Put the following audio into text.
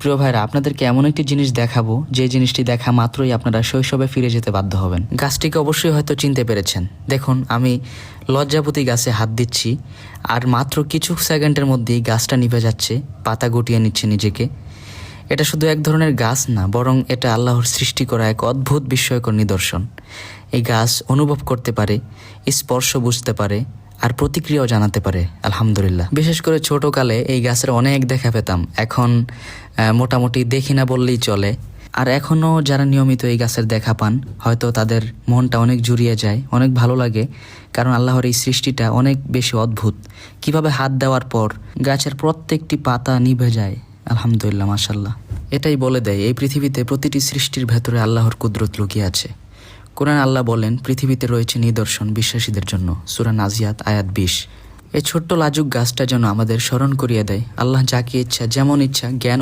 প্রিয় ভাইরা, আপনাদেরকে এমন একটি জিনিস দেখাবো যে জিনিসটি দেখা মাত্রই আপনারা শৈশবে ফিরে যেতে বাধ্য হবেন। গাছটিকে অবশ্যই হয়তো চিনতে পেরেছেন। দেখুন, আমি লজ্জাপতি গাছে হাত দিচ্ছি আর মাত্র কিছু সেকেন্ডের মধ্যেই গাছটা নিভে যাচ্ছে, পাতা গুটিয়ে নিচ্ছে নিজেকে। এটা শুধু এক ধরনের গাছ না, বরং এটা আল্লাহর সৃষ্টি করা এক অদ্ভুত বিস্ময়কর নিদর্শন। এই গাছ অনুভব করতে পারে, স্পর্শ বুঝতে পারে আর প্রতিক্রিয়াও জানাতে পারে। আলহামদুলিল্লাহ। বিশেষ করে ছোটোকালে এই গাছের অনেক দেখা পেতাম, এখন মোটামুটি দেখি না বললেই চলে। আর এখনও যারা নিয়মিত এই গাছের দেখা পান, হয়তো তাদের মনটা অনেক জুড়িয়ে যায়, অনেক ভালো লাগে, কারণ আল্লাহর এই সৃষ্টিটা অনেক বেশি অদ্ভুত। কিভাবে হাত দেওয়ার পর গাছের প্রত্যেকটি পাতা নিভে যায়। আলহামদুলিল্লাহ, মাশাল্লাহ। এটাই বলে দেয় এই পৃথিবীতে প্রতিটি সৃষ্টির ভেতরে আল্লাহর কুদরত লুকিয়ে আছে। কোরআন আল্লাহ বলেন, পৃথিবীতে রয়েছে নিদর্শন বিশ্বাসীদের জন্য। সূরা নাজিয়াত আয়াত 20। এই ছোট্ট লাজুক গাছটা যেন আমাদের স্মরণ করিয়ে দেয়, আল্লাহ যাকে ইচ্ছা যেমন ইচ্ছা জ্ঞান